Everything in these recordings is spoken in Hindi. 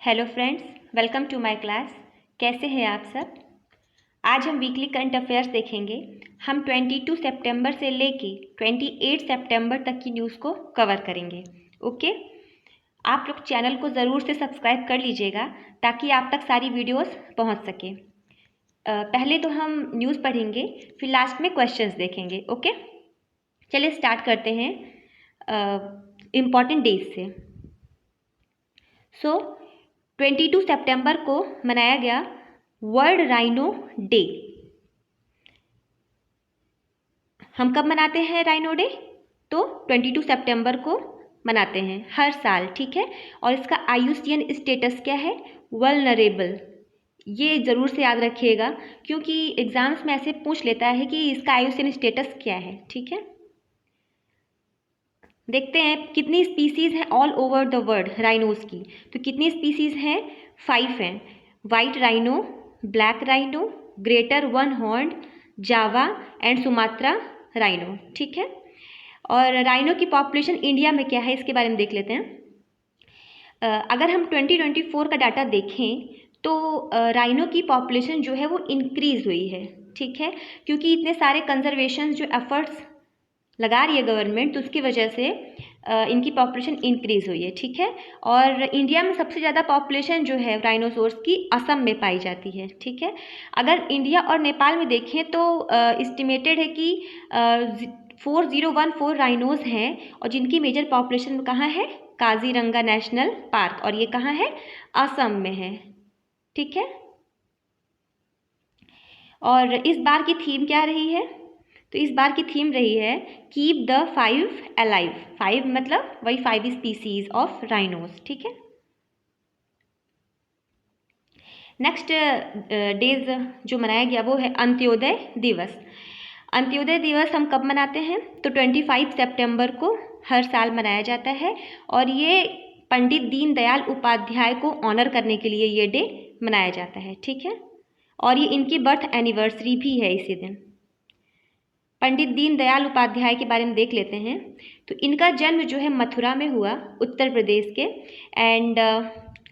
Hello friends, welcome to my class. कैसे हैं आप सब। आज हम वीकली करंट अफेयर्स देखेंगे। हम 22 सितंबर से लेके 28 सितंबर तक की न्यूज़ को कवर करेंगे। ओके, आप लोग चैनल को ज़रूर से सब्सक्राइब कर लीजिएगा ताकि आप तक सारी वीडियोस पहुंच सके। पहले तो हम न्यूज़ पढ़ेंगे, फिर लास्ट में क्वेश्चंस देखेंगे। ओके, चलिए स्टार्ट करते हैं इम्पॉर्टेंट डेज से। 22 सितंबर को मनाया गया वर्ल्ड राइनो डे। हम कब मनाते हैं राइनो डे? तो 22 सितंबर को मनाते हैं हर साल, ठीक है। और इसका IUCN स्टेटस क्या है? वल्नरेबल। ये ज़रूर से याद रखिएगा क्योंकि एग्जाम्स में ऐसे पूछ लेता है कि इसका IUCN स्टेटस क्या है, ठीक है। देखते हैं कितनी स्पीसीज़ हैं ऑल ओवर द वर्ल्ड राइनोज़ की। तो कितनी स्पीसीज़ हैं? 5 हैं। White rhino, black rhino, greater one horned, Java and Sumatra rhino, ठीक है। और राइनो की पॉपुलेशन इंडिया में क्या है इसके बारे में देख लेते हैं। अगर हम 2024 का डाटा देखें तो राइनो की पॉपुलेशन जो है वो इंक्रीज़ हुई है, ठीक है। क्योंकि इतने सारे कंजर्वेशन जो एफर्ट्स लगा रही है गवर्नमेंट, तो उसकी वजह से इनकी पॉपुलेशन इंक्रीज़ हुई है, ठीक है। और इंडिया में सबसे ज़्यादा पॉपुलेशन जो है राइनोसोर्स की असम में पाई जाती है, ठीक है। अगर इंडिया और नेपाल में देखें तो इस्टिमेटेड है कि 4014 राइनोज हैं और जिनकी मेजर पॉपुलेशन कहाँ है? काजीरंगा नेशनल पार्क, और ये कहाँ है? असम में है, ठीक है। और इस बार की थीम क्या रही है? तो इस बार की थीम रही है कीप द 5 अलाइव। 5 मतलब वही 5 स्पीसीज ऑफ राइनोज, ठीक है। नेक्स्ट डेज जो मनाया गया वो है अंत्योदय दिवस। अंत्योदय दिवस हम कब मनाते हैं? तो 25 सितंबर को हर साल मनाया जाता है और ये पंडित दीनदयाल उपाध्याय को ऑनर करने के लिए ये डे मनाया जाता है, ठीक है। और ये इनकी बर्थ एनिवर्सरी भी है इसी दिन। पंडित दीनदयाल उपाध्याय के बारे में देख लेते हैं। तो इनका जन्म जो है मथुरा में हुआ, उत्तर प्रदेश के। एंड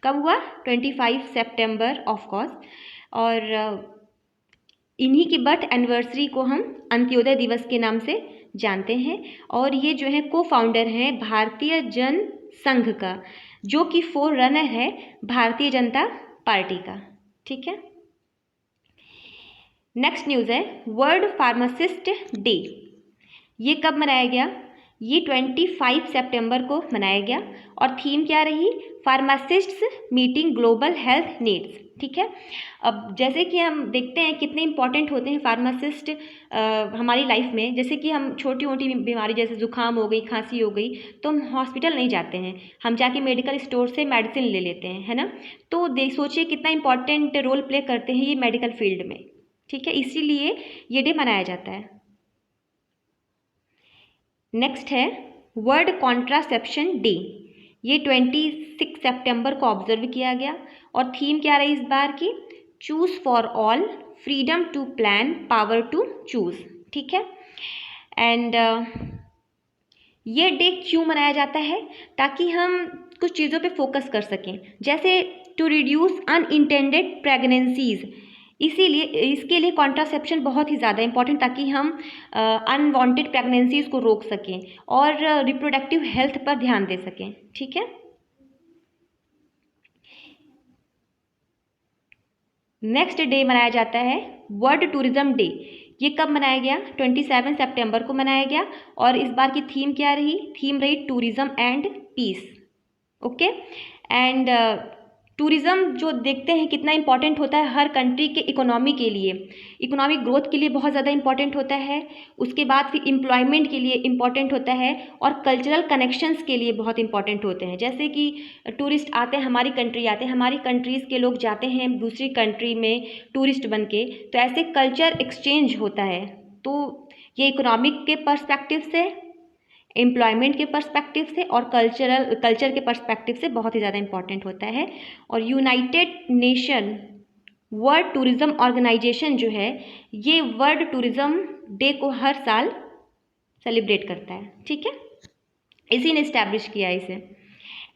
कब हुआ? 25 सितंबर ऑफ कोर्स। और इन्हीं की बर्थ एनिवर्सरी को हम अंत्योदय दिवस के नाम से जानते हैं। और ये जो है को फाउंडर हैं भारतीय जन संघ का, जो कि फोर रनर है भारतीय जनता पार्टी का, ठीक है। नेक्स्ट न्यूज़ है वर्ल्ड फार्मासिस्ट डे। ये कब मनाया गया? ये 25 सितंबर को मनाया गया और थीम क्या रही? Pharmacists meeting global health needs, ठीक है। अब जैसे कि हम देखते हैं कितने इंपॉर्टेंट होते हैं फार्मासिस्ट हमारी लाइफ में। जैसे कि हम छोटी मोटी बीमारी जैसे जुकाम हो गई, खांसी हो गई, तो हम हॉस्पिटल नहीं जाते हैं, हम जाके मेडिकल स्टोर से मेडिसिन ले लेते हैं, है ना। तो सोचिए कितना इंपॉर्टेंट रोल प्ले करते हैं ये मेडिकल फील्ड में, ठीक है। इसीलिए ये डे मनाया जाता है। नेक्स्ट है वर्ल्ड कॉन्ट्रासेप्शन डे। ये 26 सितंबर को ऑब्जर्व किया गया और थीम क्या रही इस बार की? Choose for all, freedom to plan, power to choose, ठीक है। एंड ये डे क्यों मनाया जाता है? ताकि हम कुछ चीज़ों पे फोकस कर सकें, जैसे टू रिड्यूस अनइंटेंडेड प्रेगनेंसीज। इसीलिए इसके लिए कॉन्ट्रासेप्शन बहुत ही ज़्यादा इंपॉर्टेंट, ताकि हम अनवांटेड प्रेगनेंसीज को रोक सकें और रिप्रोडक्टिव हेल्थ पर ध्यान दे सकें, ठीक है। नेक्स्ट डे मनाया जाता है वर्ल्ड टूरिज्म डे। ये कब मनाया गया? 27 सितंबर को मनाया गया और इस बार की थीम क्या रही? थीम रही tourism and peace, okay. And tourism जो देखते हैं कितना इंपॉर्टेंट होता है हर कंट्री के इकोनॉमी के लिए, इकोनॉमिक ग्रोथ के लिए बहुत ज़्यादा इंपॉर्टेंट होता है। उसके बाद फिर एम्प्लॉयमेंट के लिए इंपॉर्टेंट होता है और कल्चरल कनेक्शंस के लिए बहुत इंपॉर्टेंट होते हैं। जैसे कि टूरिस्ट आते हैं, हमारी कंट्री आते हैं, हमारी कंट्रीज़ के लोग जाते हैं दूसरी कंट्री में टूरिस्ट बन के, तो ऐसे कल्चर एक्सचेंज होता है। तो ये इकोनॉमिक के पर्सपेक्टिव से, एम्प्लॉयमेंट के पर्सपेक्टिव से और कल्चर के पर्सपेक्टिव से बहुत ही ज़्यादा इंपॉर्टेंट होता है। और United Nation World Tourism Organization जो है ये वर्ल्ड टूरिज़्म डे को हर साल सेलिब्रेट करता है, ठीक है। इसी ने इस्टेब्लिश किया इसे।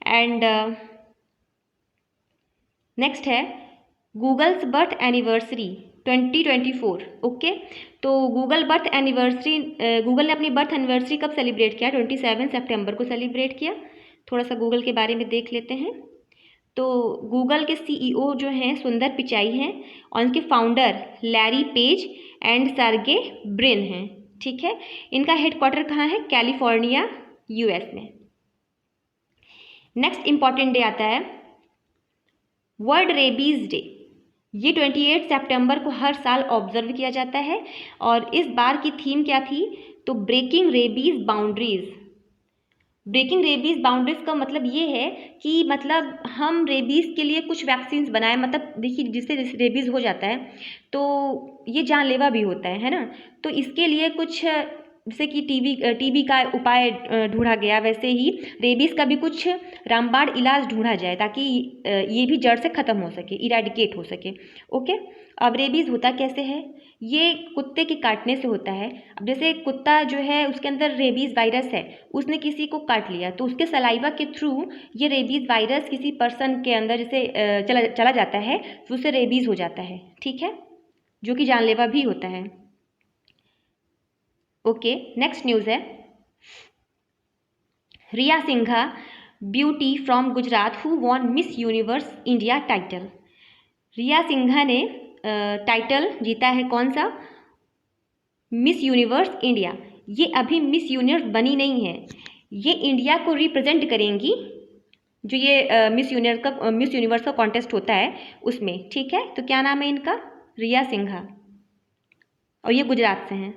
एंड नेक्स्ट है गूगल्स बर्थ एनिवर्सरी 2024। ओके, तो गूगल ने अपनी बर्थ एनिवर्सरी कब सेलिब्रेट किया? 27 सितंबर को सेलिब्रेट किया। थोड़ा सा गूगल के बारे में देख लेते हैं। तो गूगल के CEO जो हैं सुंदर पिचाई हैं और उनके founder Larry page and Sergey Brin हैं। ठीक है, इनका हेडक्वार्टर कहाँ है? कैलिफोर्निया, US में। नेक्स्ट इंपॉर्टेंट डे आता है वर्ल्ड रेबीज डे। ये 28 सितंबर को हर साल ऑब्जर्व किया जाता है और इस बार की थीम क्या थी? तो breaking rabies boundaries. Breaking rabies boundaries का मतलब ये है कि मतलब हम रेबीज के लिए कुछ वैक्सीन्स बनाएं। मतलब देखिए, जिससे रेबीज हो जाता है तो ये जानलेवा भी होता है ना। तो इसके लिए कुछ जैसे कि टीबी का उपाय ढूंढा गया, वैसे ही रेबीज का भी कुछ रामबाण इलाज ढूंढा जाए ताकि ये भी जड़ से ख़त्म हो सके, इरेडिकेट हो सके। ओके, अब रेबीज होता कैसे है? ये कुत्ते के काटने से होता है। अब जैसे कुत्ता जो है उसके अंदर रेबीज वायरस है, उसने किसी को काट लिया तो उसके सलाइवा के थ्रू ये रेबीज वायरस किसी पर्सन के अंदर जैसे चला जाता है तो उससे रेबीज हो जाता है। ठीक है, जो कि जानलेवा भी होता है। ओके, नेक्स्ट न्यूज़ है Riya Singha beauty from Gujarat who won Miss Universe India title. Riya Singha ने टाइटल जीता है कौन सा? Miss Universe India. ये अभी मिस यूनिवर्स बनी नहीं है, ये इंडिया को रिप्रेजेंट करेंगी। जो ये मिस यूनिवर्स का कॉन्टेस्ट होता है उसमें। ठीक है, तो क्या नाम है इनका? रिया सिंघा, और ये गुजरात से हैं।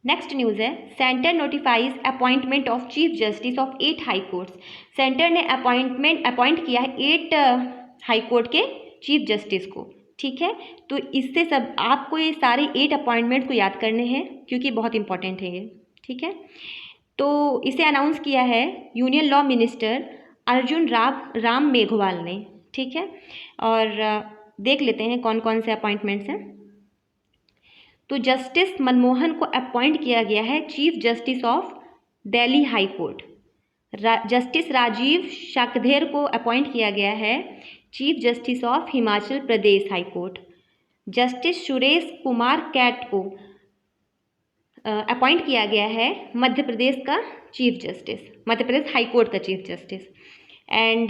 नेक्स्ट न्यूज़ है centre notifies appointment of chief justice of 8 high courts. Centre ने अपॉइंट किया है 8 हाई कोर्ट के चीफ जस्टिस को। ठीक है, तो इससे सब आपको ये सारे 8 अपॉइंटमेंट को याद करने हैं क्योंकि बहुत इंपॉर्टेंट है ये। ठीक है, तो इसे अनाउंस किया है union law minister Arjun Ram Meghwal ने। ठीक है, और देख लेते हैं कौन कौन से अपॉइंटमेंट्स हैं। तो जस्टिस मनमोहन को अपॉइंट किया गया है chief justice of Delhi high court. Justice Rajiv Shakdher को अपॉइंट किया गया है chief justice of Himachal Pradesh high court. Justice Suresh Kumar Kait को अपॉइंट किया गया है मध्य प्रदेश का chief justice, Madhya Pradesh high court का chief justice. And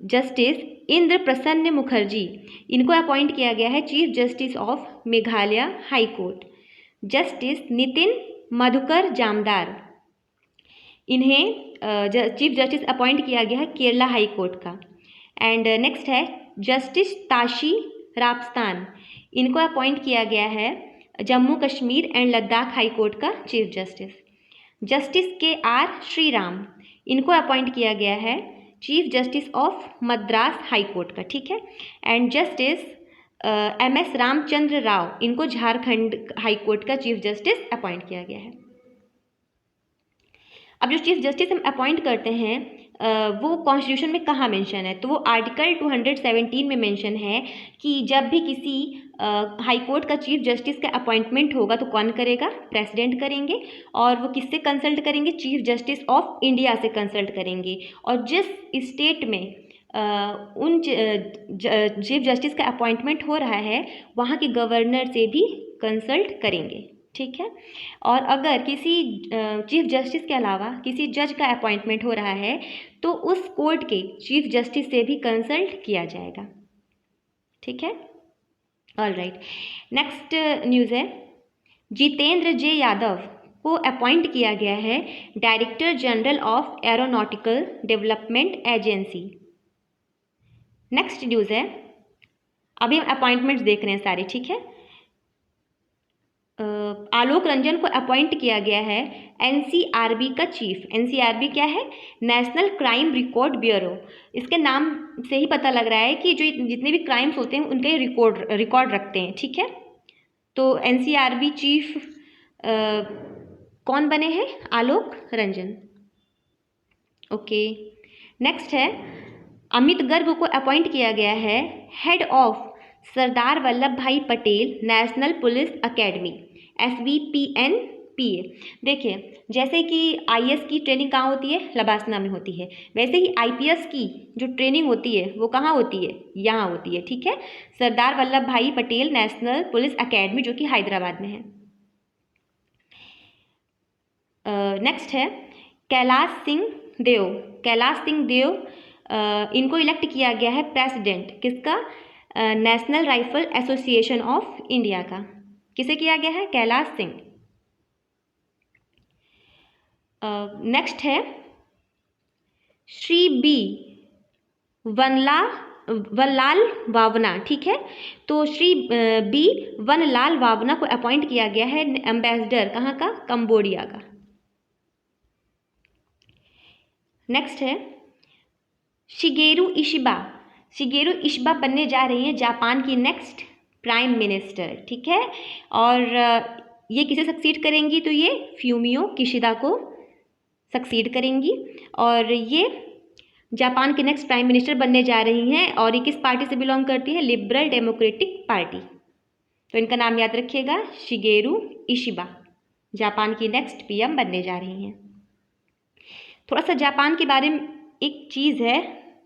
justice Indra Prasanna Mukherjee, इनको अपॉइंट किया गया है chief justice of Meghalaya high court. Justice Nitin Madhukar Jamdar, इन्हें चीफ जस्टिस अपॉइंट किया गया है केरला हाई कोर्ट का। एंड नेक्स्ट है जस्टिस ताशी रापस्तान, इनको अपॉइंट किया गया है Jammu Kashmir and Ladakh high court का chief justice. Justice KR Sriram, इनको अपॉइंट किया गया है chief justice of Madras high court का। ठीक है, and justice MS Ramachandra Rao, इनको झारखंड हाई कोर्ट का चीफ जस्टिस अपॉइंट किया गया है। अब जो चीफ जस्टिस हम अपॉइंट करते हैं वो कॉन्स्टिट्यूशन में कहाँ मेंशन है? तो वो आर्टिकल 217 में मेंशन है कि जब भी किसी हाई कोर्ट का चीफ जस्टिस का अपॉइंटमेंट होगा तो कौन करेगा? प्रेसिडेंट करेंगे। और वो किससे कंसल्ट करेंगे? चीफ जस्टिस ऑफ इंडिया से कंसल्ट करेंगे। और जिस स्टेट में उन चीफ जस्टिस का अपॉइंटमेंट हो रहा है वहाँ के गवर्नर से भी कंसल्ट करेंगे। ठीक है, और अगर किसी चीफ जस्टिस के अलावा किसी जज का अपॉइंटमेंट हो रहा है तो उस कोर्ट के चीफ जस्टिस से भी कंसल्ट किया जाएगा। ठीक है, ऑल राइट। नेक्स्ट न्यूज़ है जितेंद्र जे यादव को अपॉइंट किया गया है director general of aeronautical development agency. Next news है, अभी हम अपॉइंटमेंट्स देख रहे हैं सारे। ठीक है, आलोक रंजन को अपॉइंट किया गया है NCRB का चीफ। NCRB क्या है? National crime record bureau. इसके नाम से ही पता लग रहा है कि जो जितने भी क्राइम्स होते हैं उनके रिकॉर्ड रखते हैं। ठीक है, तो NCRB चीफ कौन बने हैं? आलोक रंजन। ओके, नेक्स्ट है अमित गर्ग को अपॉइंट किया गया है हेड ऑफ सरदार वल्लभ भाई Patel national police academy SVPN PA। देखिए जैसे कि IAS की ट्रेनिंग कहाँ होती है, लबासना में होती है, वैसे ही IPS की जो ट्रेनिंग होती है वो कहाँ होती है, यहाँ होती है। ठीक है, सरदार वल्लभ भाई पटेल नेशनल पुलिस एकेडमी जो कि हैदराबाद में है। नेक्स्ट है कैलाश सिंह देव। कैलाश सिंह देव इनको इलेक्ट किया गया है प्रेसिडेंट किसका, national rifle association of India का। किसे किया गया है, कैलाश सिंह। नेक्स्ट है श्री बी वनलाल वावना। ठीक है, तो श्री बी वनलाल वावना को अपॉइंट किया गया है एम्बेसडर कहाँ का, कंबोडिया का। नेक्स्ट है शिगेरू इशिबा। शिगेरू इशिबा बनने जा रही हैं जापान की नेक्स्ट प्राइम मिनिस्टर। ठीक है, और ये किसे सक्सीड करेंगी, तो ये फ्यूमियो किशिदा को सक्सीड करेंगी और ये जापान के नेक्स्ट प्राइम मिनिस्टर बनने जा रही हैं। और ये किस पार्टी से बिलोंग करती है, लिबरल डेमोक्रेटिक पार्टी। तो इनका नाम याद रखिएगा, शिगेरू इशिबा जापान की नेक्स्ट PM बनने जा रही हैं। थोड़ा सा जापान के बारे में एक चीज़ है,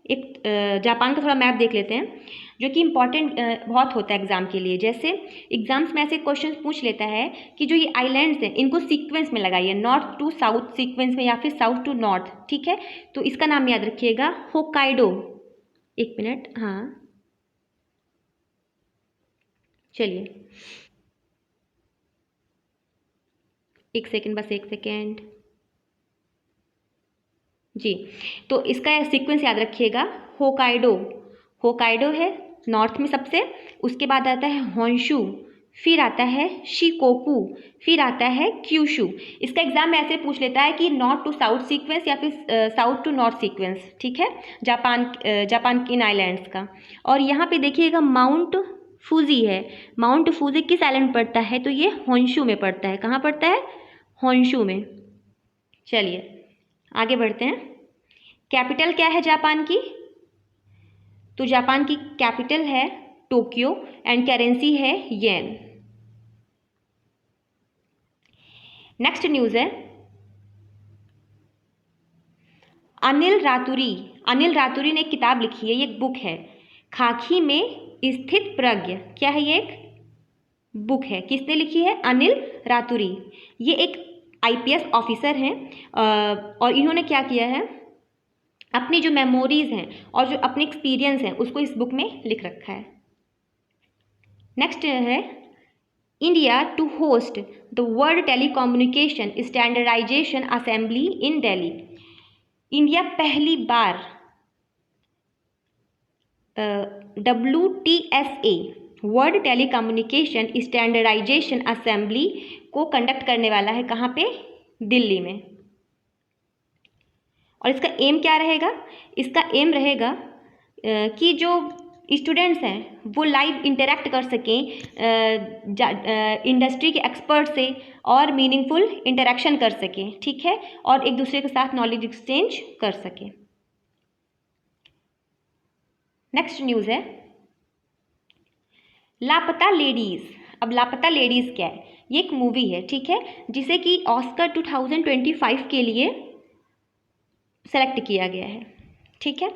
एक जापान का थोड़ा मैप देख लेते हैं जो कि इम्पॉर्टेंट बहुत होता है एग्जाम के लिए। जैसे एग्जाम्स में ऐसे क्वेश्चन पूछ लेता है कि जो ये आइलैंड्स हैं इनको सीक्वेंस में लगाइए, नॉर्थ टू साउथ सीक्वेंस में या फिर साउथ टू नॉर्थ। ठीक है, तो इसका नाम याद रखिएगा होक्काइडो। एक मिनट, हाँ चलिए एक सेकेंड, बस एक सेकेंड जी। तो इसका सीक्वेंस याद रखिएगा, होकाइडो, होकाइडो है नॉर्थ में सबसे, उसके बाद आता है होंशु, फिर आता है शिकोकू, फिर आता है क्यूशु। इसका एग्जाम में ऐसे पूछ लेता है कि नॉर्थ टू साउथ सीक्वेंस या फिर साउथ टू नॉर्थ सीक्वेंस। ठीक है, जापान के इन आइलैंड्स का। और यहाँ पे देखिएगा माउंट फूजी है, माउंट फूजी किस आइलैंड में पड़ता है, तो ये होंशु में पड़ता है। कहाँ पड़ता है, होंशु में। चलिए आगे बढ़ते हैं। कैपिटल क्या है जापान की, तो जापान की कैपिटल है टोक्यो एंड करेंसी है येन। नेक्स्ट न्यूज़ है अनिल रातुरी। अनिल रातुरी ने एक किताब लिखी है, ये एक बुक है, खाकी में स्थित प्रज्ञ। क्या है ये, एक बुक है, किसने लिखी है, अनिल रातुरी। ये एक IPS ऑफिसर हैं और इन्होंने क्या किया है, अपनी जो मेमोरीज हैं और जो अपने एक्सपीरियंस हैं उसको इस बुक में लिख रखा है। नेक्स्ट है India to host the World Telecommunication Standardization Assembly in Delhi. India पहली बार WTSA World Telecommunication Standardization Assembly को कंडक्ट करने वाला है, कहाँ पे, दिल्ली में। और इसका एम क्या रहेगा, इसका एम रहेगा कि जो स्टूडेंट्स हैं वो लाइव इंटरेक्ट कर सकें इंडस्ट्री के एक्सपर्ट से और मीनिंगफुल इंटरेक्शन कर सकें। ठीक है, और एक दूसरे के साथ नॉलेज एक्सचेंज कर सकें। नेक्स्ट न्यूज़ है लापता लेडीज़। अब लापता लेडीज़ क्या है, ये एक मूवी है। ठीक है, जिसे कि ऑस्कर 2025 के लिए सेलेक्ट किया गया है। ठीक है,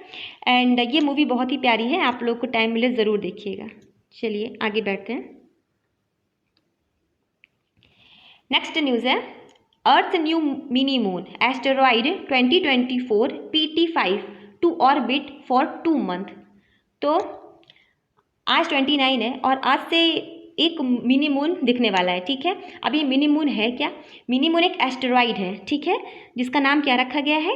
एंड ये मूवी बहुत ही प्यारी है, आप लोग को टाइम मिले ज़रूर देखिएगा। चलिए आगे बढ़ते हैं। नेक्स्ट न्यूज़ है earth new mini moon asteroid 2024 PT5 to orbit for 2 month. तो आज 29 है और आज से एक मिनी मून दिखने वाला है। ठीक है, अब ये मिनी मून है क्या, मिनी मून एक एस्टेरॉइड है। ठीक है, जिसका नाम क्या रखा गया है,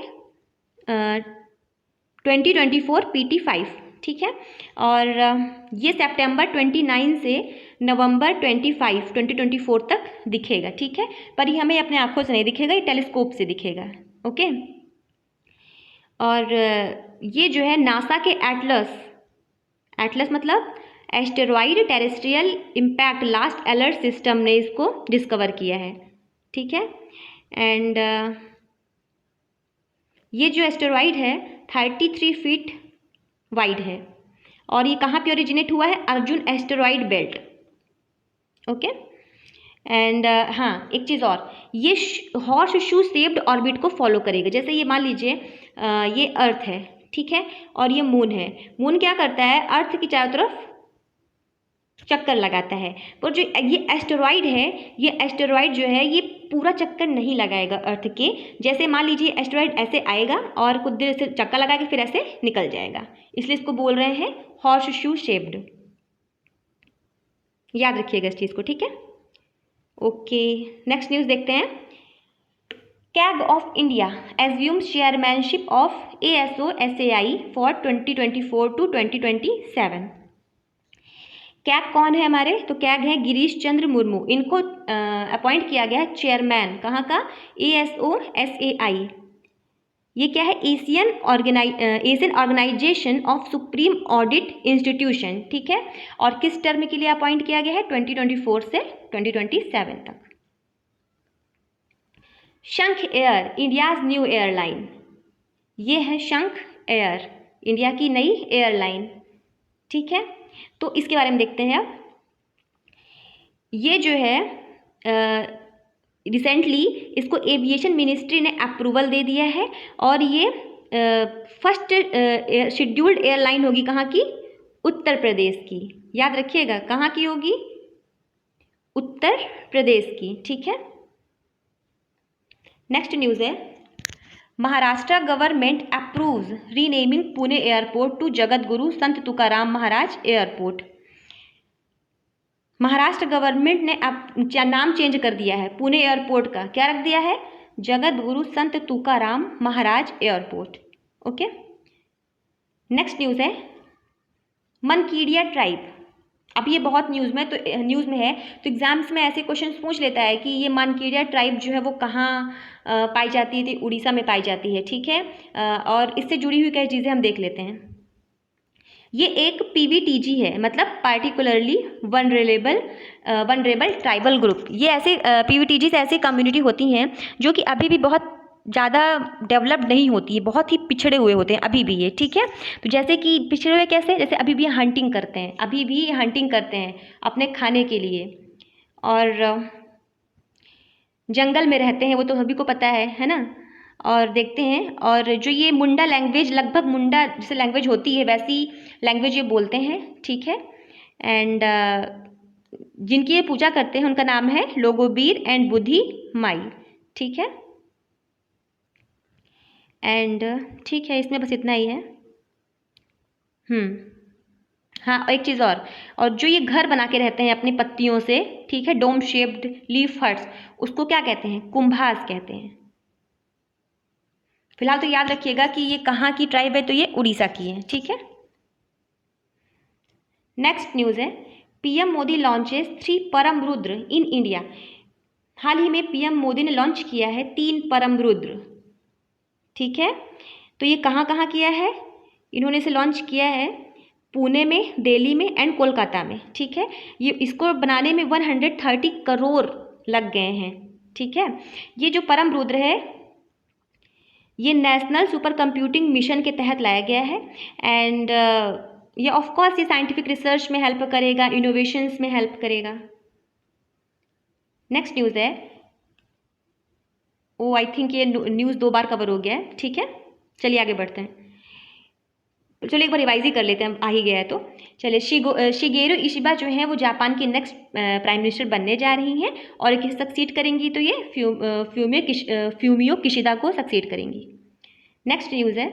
2024 PT5। ठीक है, और ये सितंबर 29 से नवंबर 25 2024 तक दिखेगा। ठीक है, पर ये हमें अपने आँखों से नहीं दिखेगा, ये टेलीस्कोप से दिखेगा। ओके, और ये जो है नासा के एटलस मतलब asteroid terrestrial impact last alert system ने इसको डिस्कवर किया है। ठीक है, एंड ये जो एस्टेरॉइड है 33 फीट वाइड है और ये कहाँ पे ओरिजिनेट हुआ है, Arjun asteroid belt. Okay, and हाँ, एक चीज़ और, ये हॉर्स शू शेप्ड ऑर्बिट को फॉलो करेगा। जैसे ये मान लीजिए ये अर्थ है, ठीक है, और ये मून है। मून क्या करता है, अर्थ की चारों तरफ चक्कर लगाता है। पर जो ये एस्टेरॉइड है, ये एस्टेरॉइड जो है ये पूरा चक्कर नहीं लगाएगा अर्थ के। जैसे मान लीजिए एस्टेरॉइड ऐसे आएगा और कुछ देर से चक्कर लगाएगा, फिर ऐसे निकल जाएगा, इसलिए इसको बोल रहे हैं हॉर्स शू शेप्ड। याद रखिएगा इस चीज़ को, ठीक है। ओके, नेक्स्ट न्यूज़ देखते हैं। CAG of India assumes chairmanship of ASO/SAI for 2024 to 2027। CAG कौन है हमारे, तो कैग है गिरीश चंद्र मुर्मू। इनको अपॉइंट किया गया है चेयरमैन, कहाँ का, ASO/SAI। ये क्या है, Asian Organization of Supreme Audit Institution, ठीक है। और किस टर्म के लिए अपॉइंट किया गया है, 2024 से 2027 तक। शंख एयर इंडियाज न्यू एयरलाइन, ये है शंख एयर, इंडिया की नई एयरलाइन, ठीक है। तो इसके बारे में देखते हैं अब। ये जो है रिसेंटली इसको एविएशन मिनिस्ट्री ने अप्रूवल दे दिया है, और ये फर्स्ट शेड्यूल्ड एयरलाइन होगी, कहाँ की, उत्तर प्रदेश की। याद रखिएगा, कहाँ की होगी, उत्तर प्रदेश की, ठीक है। नेक्स्ट न्यूज़ है, Maharashtra government approves renaming Pune airport to Jagat Guru Sant Tukaram Maharaj airport. Maharashtra government ने अब नाम चेंज कर दिया है पुणे एयरपोर्ट का, क्या रख दिया है, जगत Guru Sant Tukaram Maharaj airport. Okay, next news है, मनकीडिया ट्राइब। अब ये बहुत न्यूज़ में है, तो एग्जाम्स में ऐसे क्वेश्चंस पूछ लेता है कि ये मनकीडिया ट्राइब जो है वो कहाँ पाई जाती है, तो उड़ीसा में पाई जाती है, ठीक है। और इससे जुड़ी हुई कई चीज़ें हम देख लेते हैं। ये एक PVTG है, मतलब पार्टिकुलरली वनरेबल ट्राइबल ग्रुप। ये ऐसे PVTG से ऐसी कम्युनिटी होती हैं जो कि अभी भी बहुत ज़्यादा डेवलप्ड नहीं होती है, बहुत ही पिछड़े हुए होते हैं अभी भी ये, ठीक है। तो जैसे कि पिछड़े हुए कैसे, जैसे अभी भी हंटिंग करते हैं, अभी भी हंटिंग करते हैं अपने खाने के लिए, और जंगल में रहते हैं, वो तो सभी को पता है ना। और देखते हैं, और जो ये मुंडा लैंग्वेज, लगभग मुंडा जैसे लैंग्वेज होती है वैसी लैंग्वेज ये बोलते हैं, ठीक है। एंड जिनकी ये पूजा करते हैं उनका नाम है लोगोबीर एंड बुद्धि माई, ठीक है। एंड ठीक है, इसमें बस इतना ही है। हाँ, एक चीज़ और जो ये घर बना के रहते हैं अपनी पत्तियों से, ठीक है, डोम शेप्ड लीफ हट्स, उसको क्या कहते हैं, कुंभास कहते हैं। फिलहाल तो याद रखिएगा कि ये कहाँ की ट्राइब है, तो ये उड़ीसा की है, ठीक है। नेक्स्ट न्यूज़ है, PM मोदी लॉन्चेस 3 परम रुद्र इन इंडिया। हाल ही में PM मोदी ने लॉन्च किया है 3 परम रुद्र, ठीक है। तो ये कहाँ कहाँ किया है, इन्होंने इसे लॉन्च किया है पुणे में, दिल्ली में एंड कोलकाता में, ठीक है। ये इसको बनाने में 130 करोड़ लग गए हैं, ठीक है। ये जो परम रुद्र है ये नेशनल सुपर कंप्यूटिंग मिशन के तहत लाया गया है, एंड ये ऑफ कोर्स ये साइंटिफिक रिसर्च में हेल्प करेगा, इनोवेशंस में हेल्प करेगा। नेक्स्ट न्यूज़ है, आई थिंक ये न्यूज़ 2 बार कवर हो गया है, ठीक है। चलिए आगे बढ़ते हैं। चलिए एक बार रिवाइज ही कर लेते हैं, आ ही गया है तो। चलिए, शिगेरू इशिबा जो है वो जापान की नेक्स्ट प्राइम मिनिस्टर बनने जा रही हैं, और किसे सक्सीड करेंगी, तो ये फ्यूमियो किशिदा को सक्सीड करेंगी। नेक्स्ट न्यूज़ है,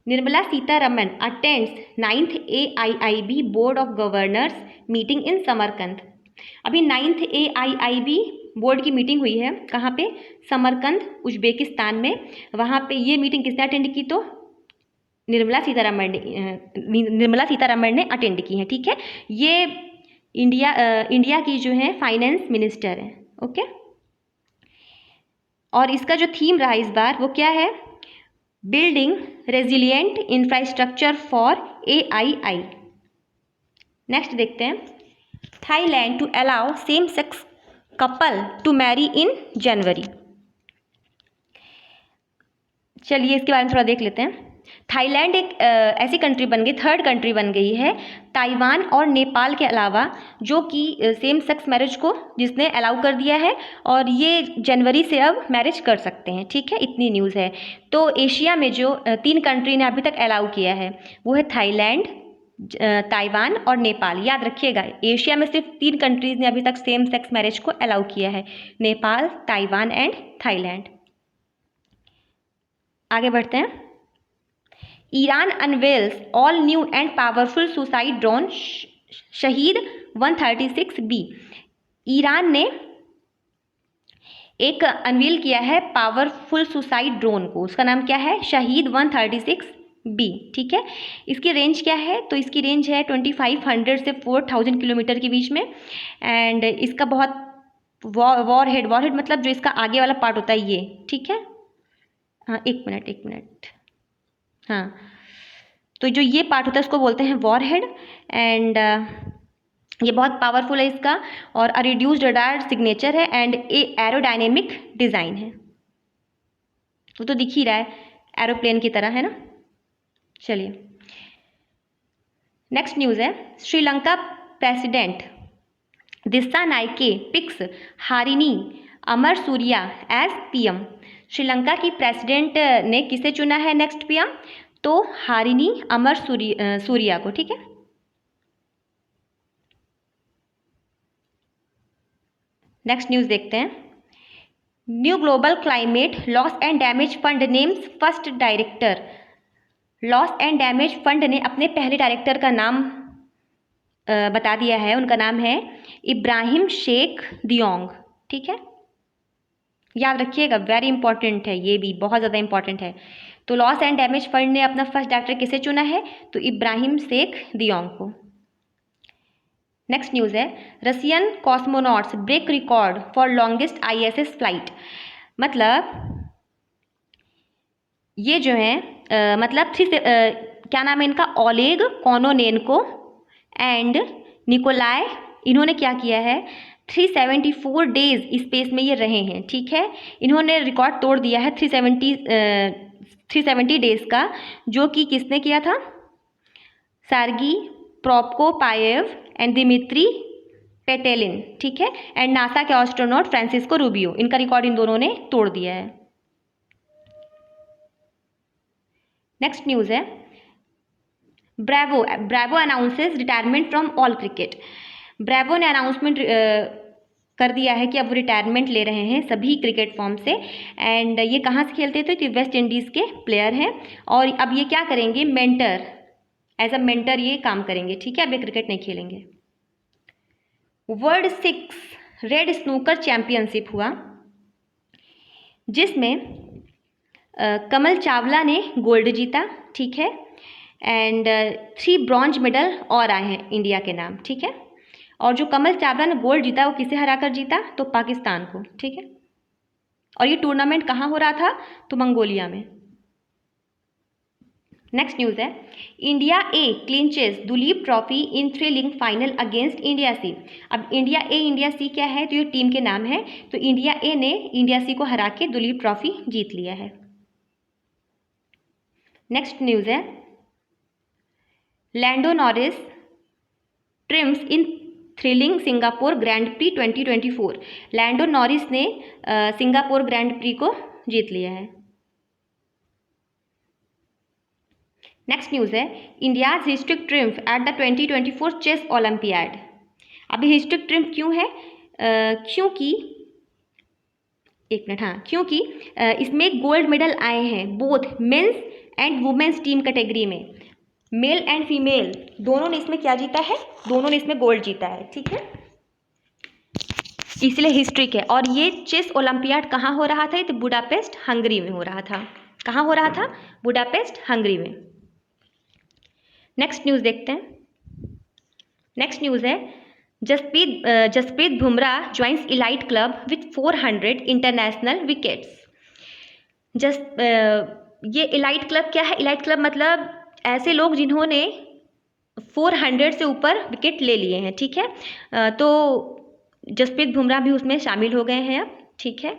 Nirmala Sitharaman attends 9th AIIB board of governors meeting in Samarkand. अभी 9th AIIB बोर्ड की मीटिंग हुई है, कहाँ पे, समरकंद उज्बेकिस्तान में। वहाँ पे ये मीटिंग किसने अटेंड की, तो निर्मला सीतारमण ने अटेंड की है, ठीक है। ये इंडिया की जो है फाइनेंस मिनिस्टर है, ओके। और इसका जो थीम रहा इस बार वो क्या है, building resilient infrastructure for AII। Next देखते हैं, Thailand to allow same sex couple to marry in January. चलिए इसके बारे में थोड़ा देख लेते हैं। थाईलैंड एक ऐसी कंट्री बन गई, थर्ड कंट्री बन गई है ताइवान और नेपाल के अलावा, जो कि सेम सेक्स मैरिज को जिसने अलाउ कर दिया है, और ये जनवरी से अब मैरिज कर सकते हैं। ठीक है, इतनी न्यूज़ है। तो एशिया में जो 3 कंट्री ने अभी तक अलाउ किया है वो है थाईलैंड, ताइवान और नेपाल। याद रखिएगा, एशिया में सिर्फ 3 कंट्रीज ने अभी तक सेम सेक्स मैरिज को अलाउ किया है, नेपाल, ताइवान एंड थाईलैंड। आगे बढ़ते हैं। Iran unveils all new and powerful suicide drone शहीद 136B। ईरान ने एक अनवील किया है पावरफुल सुसाइड ड्रोन को, उसका नाम क्या है? शहीद 136B। ठीक है, इसकी रेंज क्या है? तो इसकी रेंज है 2500 से 4000 किलोमीटर के बीच में, एंड इसका बहुत वॉरहेड मतलब जो इसका आगे वाला पार्ट होता है ये। ठीक है, हाँ एक मिनट, हाँ, तो जो ये पार्ट होता है उसको बोलते हैं वॉरहेड, एंड ये बहुत पावरफुल है इसका, और रिड्यूस्ड रडार सिग्नेचर है, एंड ए एरोडायनेमिक डिज़ाइन है। वो तो दिख ही रहा है एरोप्लेन की तरह, है ना। चलिए नेक्स्ट न्यूज़ है, Sri Lanka president दिस्सानाइके pics हारिनी अमरसूरिया as PM. Sri Lanka की प्रेसिडेंट ने किसे चुना है नेक्स्ट पीएम? तो हारिनी अमरसूरिया को। ठीक है, नेक्स्ट न्यूज़ देखते हैं। New global climate loss and damage fund names first director. Loss and damage fund ने अपने पहले डायरेक्टर का नाम बता दिया है, उनका नाम है इब्राहिम शेख दियोंग। ठीक है, याद रखिएगा, वेरी इंपॉर्टेंट है, ये भी बहुत ज़्यादा इंपॉर्टेंट है। तो लॉस एंड डैमेज फंड ने अपना फर्स्ट डायरेक्टर किसे चुना है? तो इब्राहिम शेख दियोंग को। नेक्स्ट न्यूज़ है, Russian cosmonauts break record for longest ISS flight. मतलब ये जो है मतलब क्या नाम है इनका? ओलेग कोनोनेनको एंड निकोलाय, इन्होंने क्या किया है? 374 डेज स्पेस में ये रहे हैं। ठीक है, इन्होंने रिकॉर्ड तोड़ दिया है 370 डेज का, जो कि किसने किया था? सार्गी प्रोप्कोपायेव एंड दिमित्री पेटेलिन। ठीक है, एंड नासा के एस्ट्रोनॉट फ्रांसिस्को रूबियो, इनका रिकॉर्ड इन दोनों ने तोड़ दिया है। नेक्स्ट न्यूज़ है, Bravo announces retirement from all cricket. Bravo ने अनाउंसमेंट कर दिया है कि अब वो रिटायरमेंट ले रहे हैं सभी क्रिकेट फॉर्म से, एंड ये कहाँ से खेलते थे? तो वेस्ट इंडीज़ के प्लेयर हैं, और अब ये क्या करेंगे? मेंटर, एज अ मेंटर ये काम करेंगे। ठीक है, अब ये क्रिकेट नहीं खेलेंगे। वर्ल्ड 6 रेड स्नूकर चैंपियनशिप हुआ, जिसमें कमल चावला ने गोल्ड जीता। ठीक है, एंड 3 ब्रॉन्ज मेडल और आए हैं इंडिया के नाम। ठीक है, और जो कमल चावला ने गोल्ड जीता वो किसे हराकर जीता? तो पाकिस्तान को। ठीक है, और ये टूर्नामेंट कहाँ हो रहा था? तो मंगोलिया में। नेक्स्ट न्यूज़ है, India A clinches Duleep trophy in thrilling final against India C. अब इंडिया ए इंडिया सी क्या है? तो ये टीम के नाम है। तो इंडिया ए ने इंडिया सी को हरा के दुलीप ट्रॉफी जीत लिया है। नेक्स्ट न्यूज़ है, Lando Norris triumphs in thrilling Singapore Grand Prix 2024। Lando Norris ने सिंगापुर ग्रैंड प्री को जीत लिया है। नेक्स्ट न्यूज़ है, India's historic triumph at the 2024 chess olympiad. अभी हिस्ट्रिक ट्रिम्फ क्यों है? क्योंकि एक मिनट, हाँ, क्योंकि इसमें गोल्ड मेडल आए हैं both men's and women's team category में। मेल एंड फीमेल दोनों ने इसमें क्या जीता है? दोनों ने इसमें गोल्ड जीता है। ठीक है, इसलिए हिस्ट्रिक है। और ये चेस ओलंपियाड कहाँ हो रहा था? तो बुडापेस्ट हंगरी में हो रहा था। कहाँ हो रहा था? बुडापेस्ट हंगरी में। नेक्स्ट न्यूज़ देखते हैं। नेक्स्ट न्यूज़ है, Jasprit Bumrah joins elite club with 400 international wickets. ये इलाइट क्लब क्या है? इलाइट क्लब मतलब ऐसे लोग जिन्होंने 400 से ऊपर विकेट ले लिए हैं। ठीक है, तो जसप्रीत बुमराह भी उसमें शामिल हो गए हैं अब। ठीक है,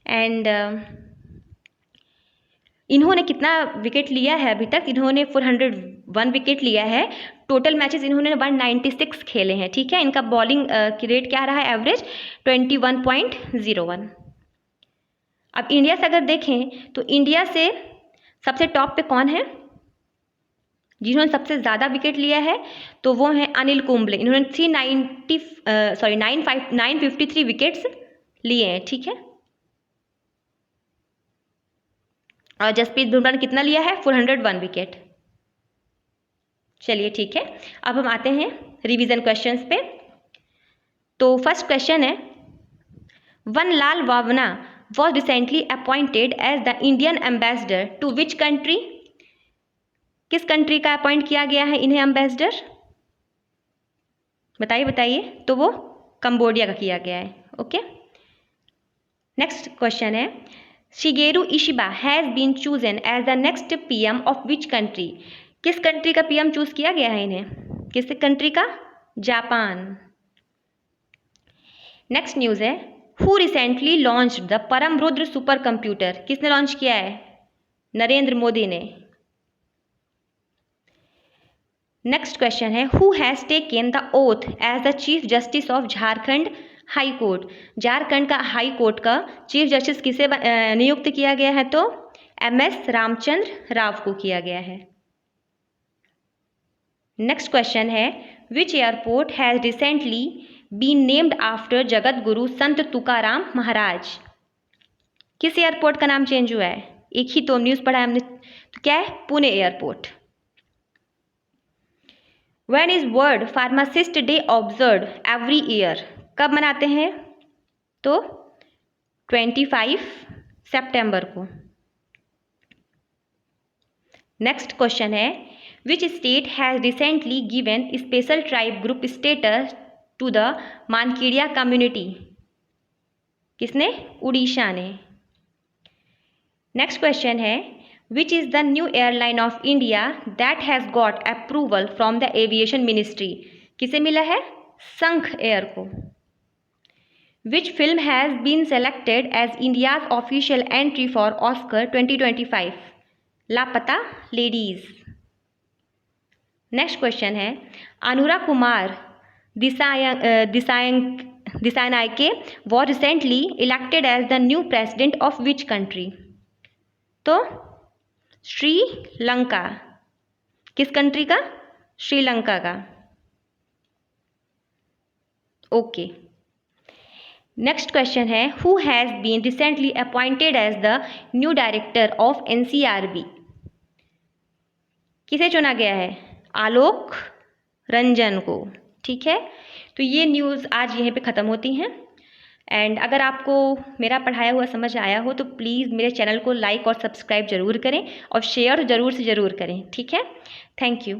एंड इन्होंने कितना विकेट लिया है अभी तक? इन्होंने 401 विकेट लिया है। टोटल मैचेस इन्होंने 196 खेले हैं, ठीक है। इनका बॉलिंग की रेट क्या रहा है एवरेज? 21.01। अब इंडिया से अगर देखें तो इंडिया से सबसे टॉप पे कौन है जिन्होंने सबसे ज़्यादा विकेट लिया है? तो वो हैं अनिल कुंबले। इन्होंने 953 विकेट्स लिए हैं, ठीक है। और जसप्रीत बुमराह ने कितना लिया है? 401 विकेट। चलिए ठीक है, अब हम आते हैं रिवीजन क्वेश्चंस पे। तो फर्स्ट क्वेश्चन है, Vanlalvawna was recently appointed as the Indian ambassador to which country? किस कंट्री का अपॉइंट किया गया है इन्हें एम्बेसडर? बताइए बताइए। तो वो कंबोडिया का किया गया है, ओके। नेक्स्ट क्वेश्चन है, Shigeru Ishiba has been chosen as the next PM of which country? किस कंट्री का पीएम चूज किया गया है इन्हें? किस कंट्री का? जापान। नेक्स्ट न्यूज़ है, who recently launched the Param Rudra supercomputer? किसने लॉन्च किया है? नरेंद्र मोदी ने। नेक्स्ट क्वेश्चन है, who has taken the oath as the chief justice of Jharkhand high court? Jharkhand का हाई कोर्ट का चीफ जस्टिस किसे नियुक्त किया गया है? तो MS रामचंद्र राव को किया गया है। नेक्स्ट क्वेश्चन है, which airport has recently been named after Jagat Guru Sant Tukaram महाराज? किस एयरपोर्ट का नाम चेंज हुआ है? एक ही तो न्यूज़ पढ़ा है हमने, तो क्या है? Pune airport. When is world pharmacist day observe every year? कब मनाते हैं? तो 25 सितंबर को। नेक्स्ट क्वेश्चन है, which state has recently given special tribe group status to the Mankidia community? किसने? उड़ीसा ने। नेक्स्ट क्वेश्चन है, which is the new airline of India that has got approval from the aviation ministry? किसे मिला है? संख एयर को। Which film has been selected as India's official entry for Oscar 2025? Laapataa Ladies. Next question है, Anura Kumara Dissanayake was recently elected as the new president of which country? तो श्रीलंका। किस कंट्री का? श्रीलंका का, ओके। नेक्स्ट क्वेश्चन है, who has been recently appointed as the new director of NCRB? किसे चुना गया है? आलोक रंजन को, ठीक है। तो ये न्यूज़ आज यहीं पे ख़त्म होती हैं। एंड अगर आपको मेरा पढ़ाया हुआ समझ आया हो तो प्लीज़ मेरे चैनल को लाइक और सब्सक्राइब ज़रूर करें और शेयर ज़रूर से ज़रूर करें, ठीक है। Thank you.